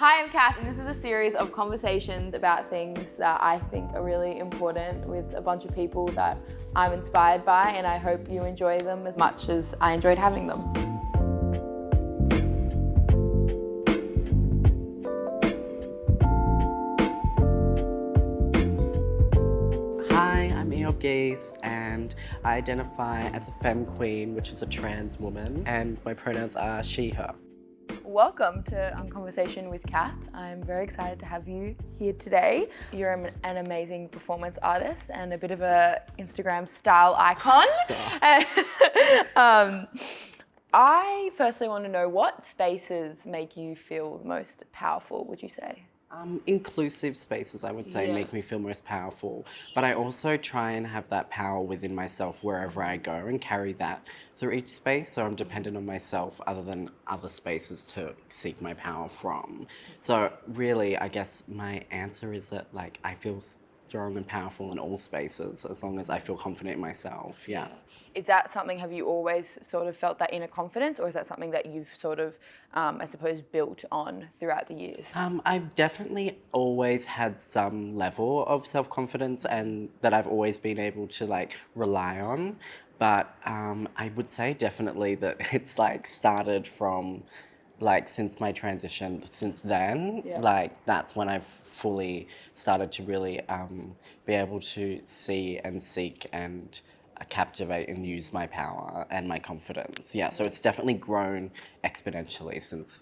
Hi, I'm Kath, and this is a series of conversations about things that I think are really important with a bunch of people that I'm inspired by, and I hope you enjoy them as much as I enjoyed having them. Hi, I'm Eyob Geist, and I identify as a femme queen, which is a trans woman, and my pronouns are she, her. Welcome to Conversation with Kath. I'm very excited to have you here today. You're an amazing performance artist and a bit of a Instagram style icon. I firstly want to know, what spaces make you feel the most powerful, would you say? Inclusive spaces, I would say, make me feel most powerful. But I also try and have that power within myself wherever I go and carry that through each space. So I'm dependent on myself other than other spaces to seek my power from. So really, I guess my answer is that I feel strong and powerful in all spaces as long as I feel confident in myself. Yeah. Is that something, have you always sort of felt that inner confidence, or is that something that you've sort of, I suppose, built on throughout the years? I've definitely always had some level of self-confidence and that I've always been able to rely on. But I would say definitely that it's started from since my transition, since then, that's when I've fully started to really be able to see and seek and captivate and use my power and my confidence. Yeah, so it's definitely grown exponentially since,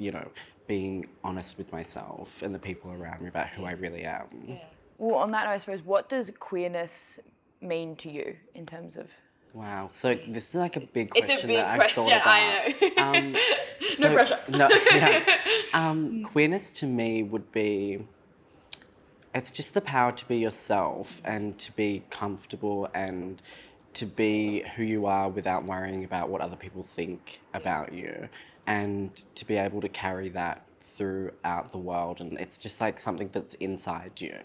being honest with myself and the people around me about who I really am. Yeah. Well, on that note, I suppose, what does queerness mean to you in terms of... Wow, so this is a big question. It's a big that question, I've thought about. I know. No pressure. No, yeah. Queerness to me would be, it's just the power to be yourself and to be comfortable and to be who you are without worrying about what other people think about you, and to be able to carry that throughout the world. And it's just something that's inside you.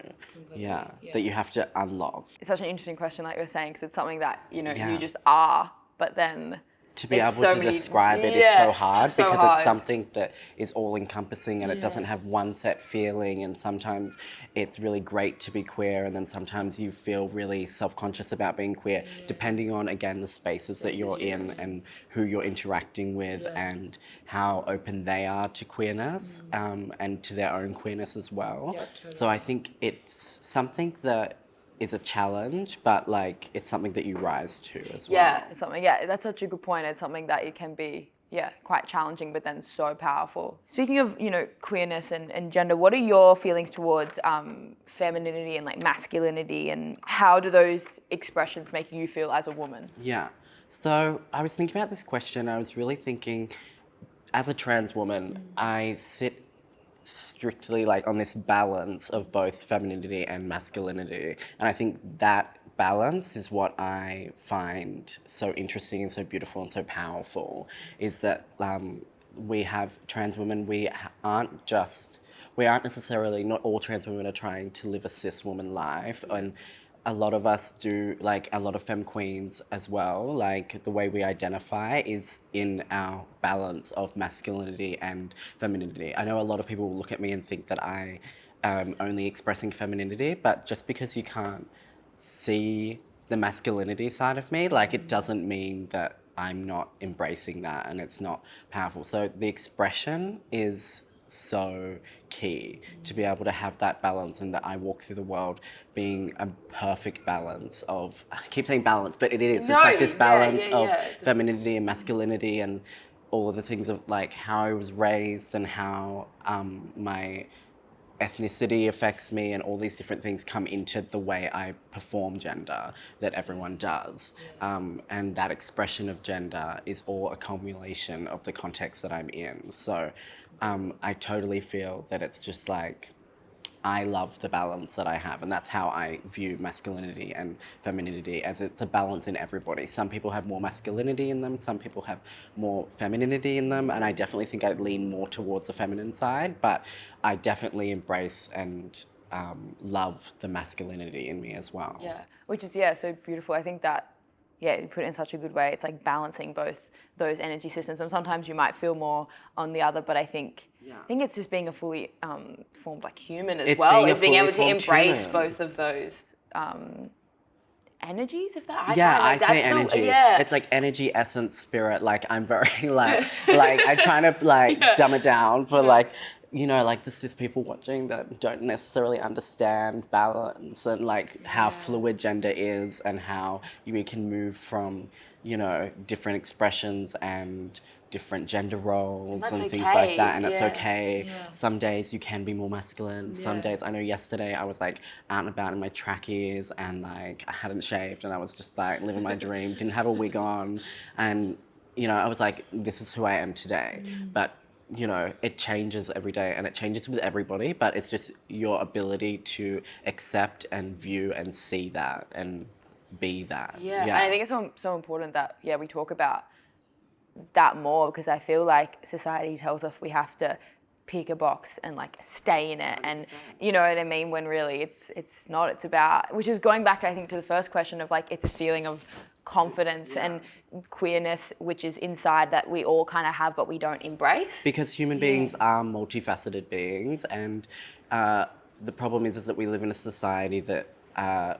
Yeah, that you have to unlock. It's such an interesting question, like you're saying, because it's something that, you just are, but then... To be able to describe it is so hard because it's something that is all-encompassing and it doesn't have one set feeling, and sometimes it's really great to be queer and then sometimes you feel really self-conscious about being queer, depending on, again, the spaces that you're in and who you're interacting with and how open they are to queerness and to their own queerness as well. Yeah, totally. So I think it's something that is a challenge, but it's something that you rise to as well. Yeah, it's something. Yeah, that's such a good point. It's something that it can be, quite challenging, but then so powerful. Speaking of, queerness and gender, what are your feelings towards femininity and masculinity, and how do those expressions make you feel as a woman? Yeah. So I was thinking about this question. I was really thinking, as a trans woman, I sit strictly on this balance of both femininity and masculinity, and I think that balance is what I find so interesting and so beautiful and so powerful, is that we have trans women, we aren't necessarily, not all trans women are trying to live a cis woman life, and a lot of us do, a lot of femme queens as well, the way we identify is in our balance of masculinity and femininity. I know a lot of people will look at me and think that I am only expressing femininity, but just because you can't see the masculinity side of me, it doesn't mean that I'm not embracing that and it's not powerful. So the expression is so key to be able to have that balance, and that I walk through the world being a perfect balance of, I keep saying balance, but it is. No, it's this balance of femininity and masculinity and all of the things of how I was raised and how my ethnicity affects me, and all these different things come into the way I perform gender that everyone does. And that expression of gender is all a culmination of the context that I'm in. So I totally feel that it's just I love the balance that I have, and that's how I view masculinity and femininity, as it's a balance in everybody. Some people have more masculinity in them, some people have more femininity in them, and I definitely think I lean more towards the feminine side, but I definitely embrace and love the masculinity in me as well. Yeah, which is, so beautiful. I think that yeah, you put it in such a good way. It's like balancing both those energy systems. And sometimes you might feel more on the other, but I think it's just being a fully formed like human as well. It's being able to embrace both of those energies, if that I say energy. It's like energy, essence, spirit. Like I'm very like I'm trying to like dumb it down for like, you know, like there's people watching that don't necessarily understand balance and like how fluid gender is and how we can move from, you know, different expressions and different gender roles and things like that, and it's okay. Some days you can be more masculine. Some days, I know yesterday I was like out and about in my trackies and like I hadn't shaved and I was just like living my dream, didn't have a wig on, and you know, I was like, this is who I am today. But you know, it changes every day and it changes with everybody, but it's just your ability to accept and view and see that and be that. And I think it's so important that we talk about that more, because I feel like society tells us we have to pick a box and like stay in it, and you know what I mean, when really it's not. It's about, which is going back to, I think, to the first question of like, it's a feeling of confidence and queerness which is inside that we all kind of have but we don't embrace, because human beings are multifaceted beings, and the problem is that we live in a society that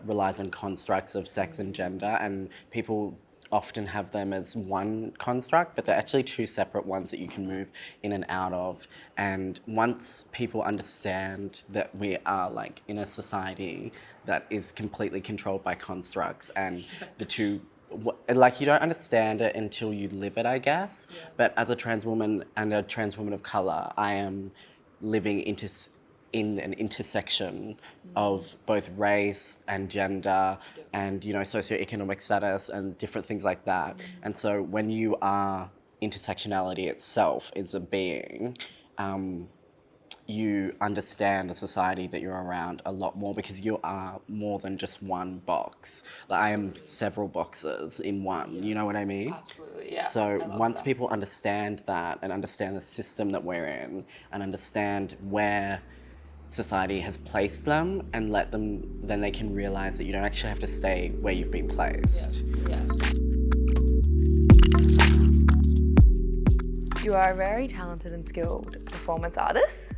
relies on constructs of sex and gender, and people often have them as one construct, but they're actually two separate ones that you can move in and out of. And once people understand that we are like in a society that is completely controlled by constructs, and the two, like, you don't understand it until you live it, I guess. But as a trans woman and a trans woman of colour, I am living in an intersection of both race and gender and, you know, socioeconomic status and different things like that. And so when you are intersectionality itself is a being, you understand the society that you're around a lot more, because you are more than just one box. Like, I am several boxes in one, you know what I mean? Absolutely, yeah. So once people understand that and understand the system that we're in and understand where society has placed them and let them, then they can realize that you don't actually have to stay where you've been placed. You are a very talented and skilled performance artist.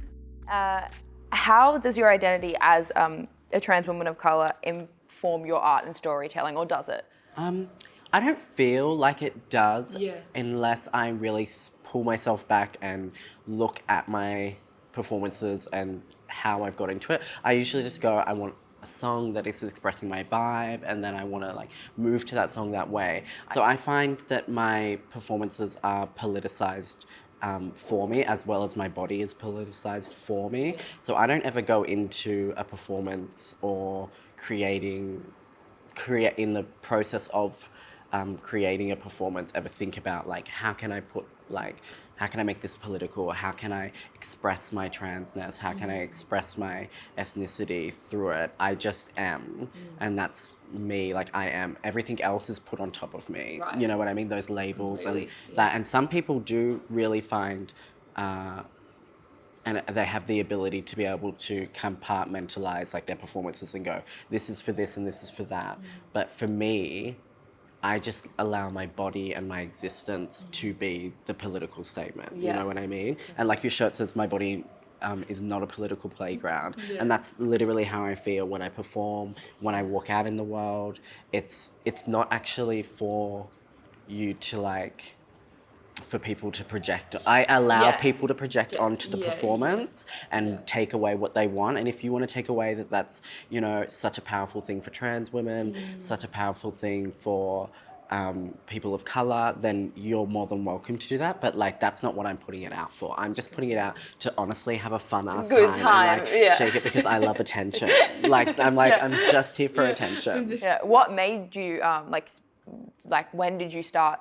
How does your identity as a trans woman of colour inform your art and storytelling, or does it? I don't feel like it does unless I really pull myself back and look at my performances and how I've got into it. I usually just go, I want a song that is expressing my vibe, and then I want to like move to that song that way. So I find that my performances are politicized for me, as well as my body is politicized for me. So I don't ever go into a performance or in the process of creating a performance, ever think about like, how can I make this political? How can I express my transness? How can I express my ethnicity through it? I just am. And that's me, like I am. Everything else is put on top of me. Right. You know what I mean? Those labels and that. And some people do really find, and they have the ability to be able to compartmentalize like their performances and go, this is for this and this is for that. But for me, I just allow my body and my existence to be the political statement. You know what I mean? And like your shirt says, my body is not a political playground. And that's literally how I feel when I perform, when I walk out in the world. It's not actually for you to like, for people to project. I allow people to project onto the performance and take away what they want. And if you want to take away that that's, you know, such a powerful thing for trans women, such a powerful thing for people of colour, then you're more than welcome to do that. But like, that's not what I'm putting it out for. I'm just putting it out to honestly have a fun ass time and like shake it, because I love attention. Like, I'm like, I'm just here for attention. What made you like when did you start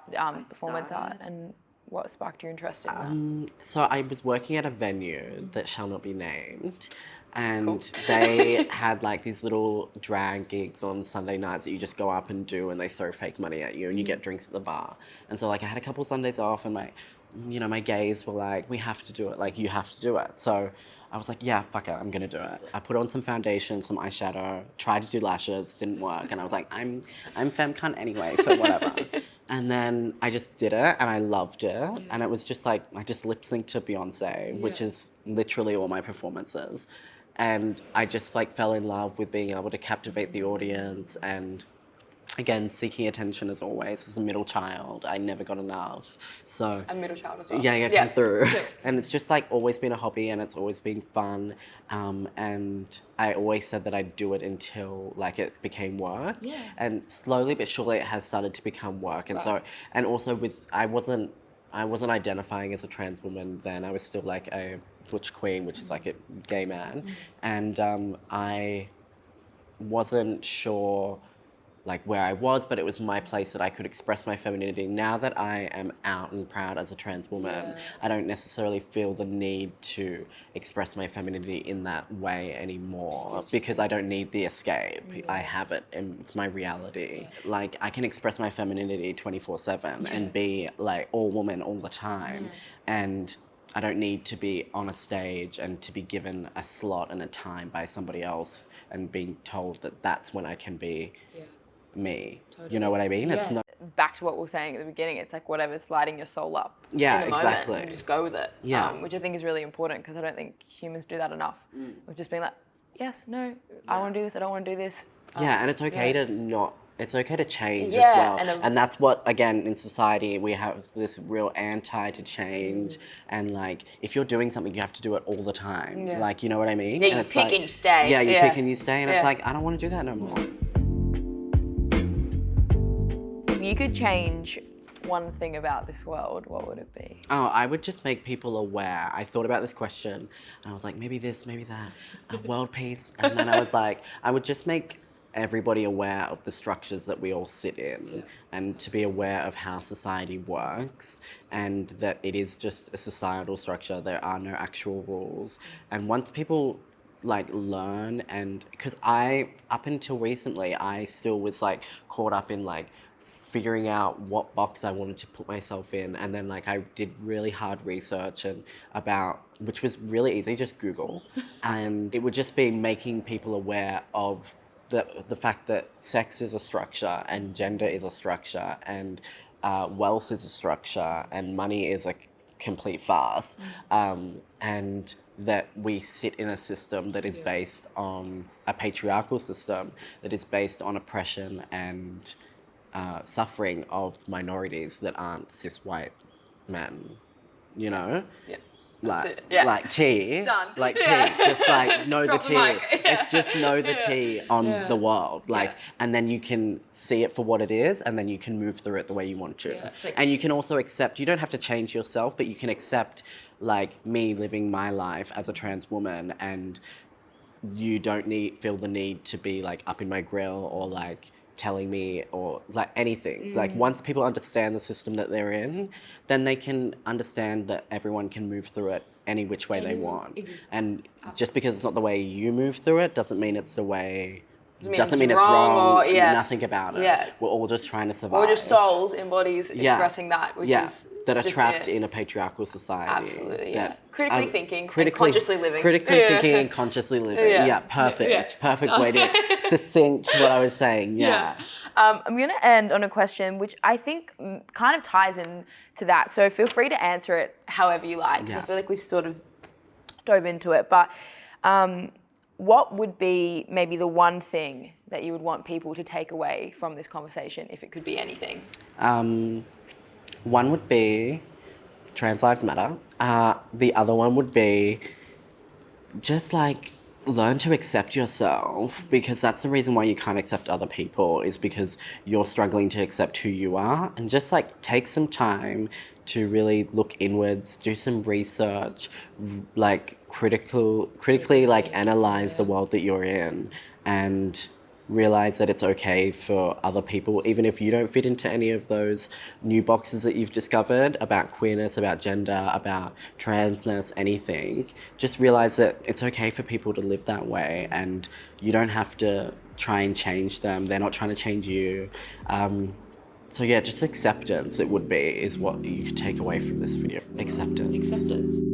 performance art, and what sparked your interest in that? So I was working at a venue that shall not be named, and they had like these little drag gigs on Sunday nights that you just go up and do, and they throw fake money at you and you get drinks at the bar. And so like I had a couple Sundays off, and my gays were like, we have to do it, like you have to do it. So I was like, yeah, fuck it, I'm gonna do it. I put on some foundation, some eyeshadow, tried to do lashes, didn't work, and I was like, I'm femme cunt anyway, so whatever. And then I just did it, and I loved it, and it was just like, I just lip synced to Beyonce, which is literally all my performances. And I just like fell in love with being able to captivate the audience, and again, seeking attention as always. As a middle child, I never got enough. So A middle child as well. yeah, come through. And it's just like always been a hobby, and it's always been fun. And I always said that I'd do it until like it became work. Yeah. And slowly but surely it has started to become work. And so, and also I wasn't identifying as a trans woman then. I was still like a butch queen, which is like a gay man. And I wasn't sure like where I was, but it was my place that I could express my femininity. Now that I am out and proud as a trans woman, I don't necessarily feel the need to express my femininity in that way anymore because I don't need the escape. I have it and it's my reality. Like I can express my femininity 24/7 and be like all woman all the time. And I don't need to be on a stage and to be given a slot and a time by somebody else and being told that that's when I can be me. Totally. You know what I mean? It's not back to what we were saying at the beginning. It's like whatever's lighting your soul up. Yeah, in the exactly. Moment, and just go with it. Yeah. Which I think is really important because I don't think humans do that enough. Of just being like, yes, no, I want to do this. I don't want to do this. Yeah, and it's okay to not. It's okay to change as well. And that's what, again, in society, we have this real anti to change. And, like, if you're doing something, you have to do it all the time. Like, you know what I mean? Yeah, and you it's pick like, and you stay. Yeah, you pick and you stay. And it's like, I don't want to do that no more. If you could change one thing about this world, what would it be? Oh, I would just make people aware. I thought about this question, and I was like, maybe this, maybe that, world peace. And then I was like, I would just make everybody aware of the structures that we all sit in and to be aware of how society works and that it is just a societal structure. There are no actual rules. And once people like learn, and because up until recently, I still was like caught up in like figuring out what box I wanted to put myself in, and then like I did really hard research and about, which was really easy, just Google, and it would just be making people aware of the fact that sex is a structure and gender is a structure and wealth is a structure and money is a complete farce, and that we sit in a system that is based on a patriarchal system that is based on oppression and suffering of minorities that aren't cis white men, you know? Yeah. Like tea, Done. like tea, just like know the Drop the tea. mic. It's just know the tea on the world, like, and then you can see it for what it is, and then you can move through it the way you want to. And you can also accept, you don't have to change yourself, but you can accept like me living my life as a trans woman, and you don't feel the need to be like up in my grill or like telling me or like anything. Like once people understand the system that they're in, then they can understand that everyone can move through it any which way they want. And just because it's not the way you move through it doesn't mean it's the way, doesn't mean it's wrong, or, nothing about it. We're all just trying to survive. We're just souls in bodies expressing that, which is that are trapped in a patriarchal society. Absolutely, critically thinking, critically, and consciously living. Critically thinking and consciously living. Yeah, perfect. Perfect way to succinct what I was saying. I'm going to end on a question which I think kind of ties in to that. So feel free to answer it however you like. I feel like we've sort of dove into it. But what would be maybe the one thing that you would want people to take away from this conversation, if it could be anything? One would be trans lives matter. The other one would be just like learn to accept yourself, because that's the reason why you can't accept other people, is because you're struggling to accept who you are. And just like take some time to really look inwards, do some research, like critically like analyze the world that you're in, and realize that it's okay for other people, even if you don't fit into any of those new boxes that you've discovered about queerness, about gender, about transness, anything. Just realize that it's okay for people to live that way, and you don't have to try and change them. They're not trying to change you. So yeah, just acceptance, it would be, is what you could take away from this video. Acceptance.